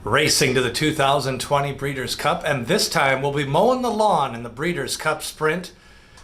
Racing to the 2020 Breeders' Cup, and this time we'll be mowing the lawn in the Breeders' Cup Sprint.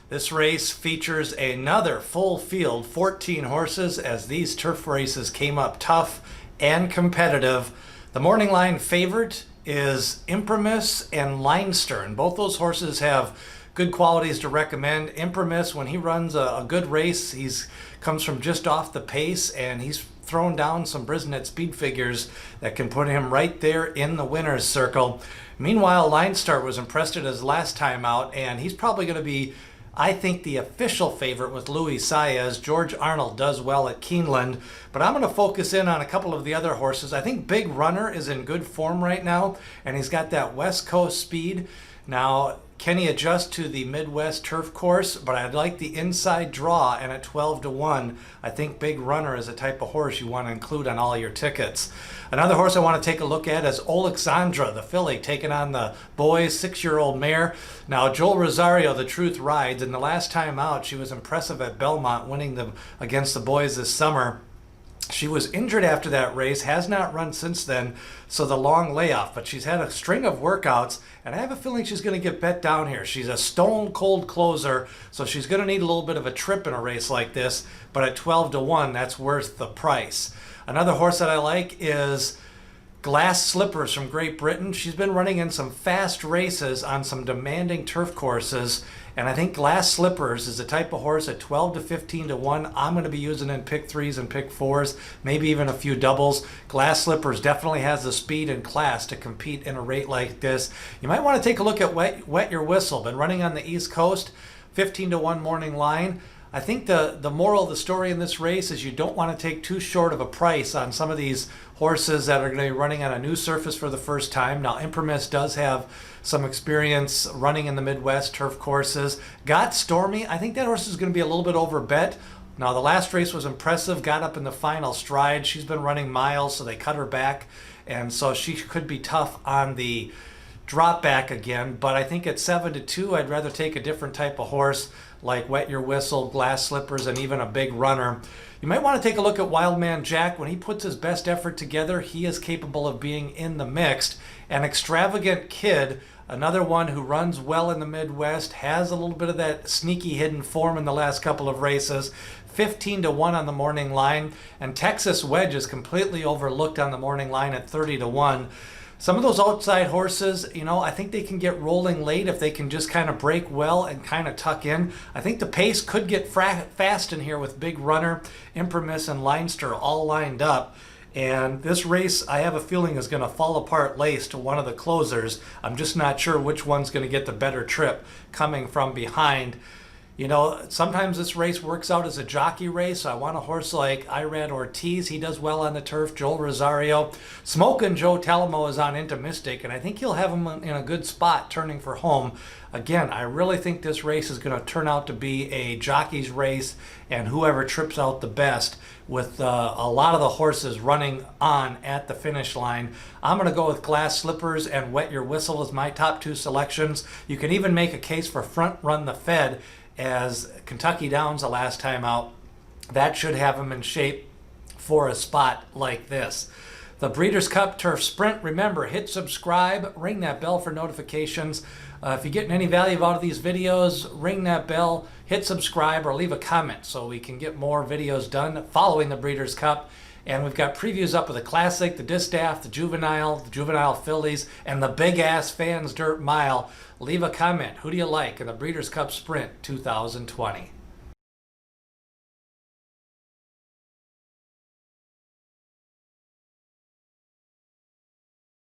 This race features another full field, 14 horses, as these turf races came up tough and competitive. The morning line favorite is Imprimis and Leinster, and both those horses have good qualities to recommend. Imprimis, when he runs a good race, he's comes from just off the pace, and he's thrown down some Brisnet speed figures that can put him right there in the winner's circle. Meanwhile, Leinster was impressed at his last time out, and he's probably going to be, I think, the official favorite with Louis Saez. George Arnold does well at Keeneland, but I'm going to focus in on a couple of the other horses. I think Big Runner is in good form right now, and he's got that West Coast speed. Now, can he adjust to the Midwest turf course? But I'd like the inside draw, and at 12-1, I think Big Runner is a type of horse you want to include on all your tickets. Another horse I want to take a look at is Alexandra, the filly, taking on the boys, 6-year-old mare. Now, Joel Rosario, the truth rides, and the last time out, she was impressive at Belmont, winning them against the boys this summer. She was injured after that race, has not run since then, so the long layoff, but she's had a string of workouts, and I have a feeling she's going to get bet down here. She's a stone cold closer, so she's going to need a little bit of a trip in a race like this, but at 12-1, that's worth the price. Another horse that I like is Glass Slippers from Great Britain. She's been running in some fast races on some demanding turf courses, and I think Glass Slippers is the type of horse at 12-15-1 I'm going to be using in pick threes and pick fours, maybe even a few doubles. Glass Slippers definitely has the speed and class to compete in a rate like this. You might want to take a look at Wet Your Whistle. Been running on the East Coast, 15-1 morning line. I think the moral of the story in this race is you don't want to take too short of a price on some of these horses that are going to be running on a new surface for the first time. Now, Imprimis does have some experience running in the Midwest turf courses. Got Stormy. I think that horse is going to be a little bit over bet. Now, the last race was impressive, got up in the final stride. She's been running miles, so they cut her back, and so she could be tough on the drop back again. But I think at 7-2, I'd rather take a different type of horse like Wet Your Whistle, Glass Slippers, and even a Big Runner. You might want to take a look at Wildman Jack. When he puts his best effort together, he is capable of being in the mixed. And Extravagant Kid, another one who runs well in the Midwest, has a little bit of that sneaky hidden form in the last couple of races. 15-1 on the morning line. And Texas Wedge is completely overlooked on the morning line at 30-1. Some of those outside horses, I think they can get rolling late if they can just kind of break well and kind of tuck in. I think the pace could get fast in here with Big Runner, Imprimis, and Leinster all lined up. And this race, I have a feeling, is going to fall apart late to one of the closers. I'm just not sure which one's going to get the better trip coming from behind. Sometimes this race works out as a jockey race. I want a horse like Irad Ortiz. He does well on the turf. Joel Rosario. Smokin' Joe Talamo is on Into Mystic, and I think he'll have him in a good spot turning for home. Again, I really think this race is going to turn out to be a jockey's race, and whoever trips out the best with a lot of the horses running on at the finish line. I'm going to go with Glass Slippers and Wet Your Whistle as my top two selections. You can even make a case for Front Run the Fed as Kentucky Downs the last time out. That should have him in shape for a spot like this. The Breeders' Cup Turf Sprint. Remember, hit subscribe, ring that bell for notifications. If you're getting any value out of these videos, ring that bell, hit subscribe, or leave a comment so we can get more videos done following the Breeders' Cup. And we've got previews up of the Classic, the Distaff, the Juvenile Fillies, and the Big Ass Fans Dirt Mile. Leave a comment. Who do you like in the Breeders' Cup Sprint 2020?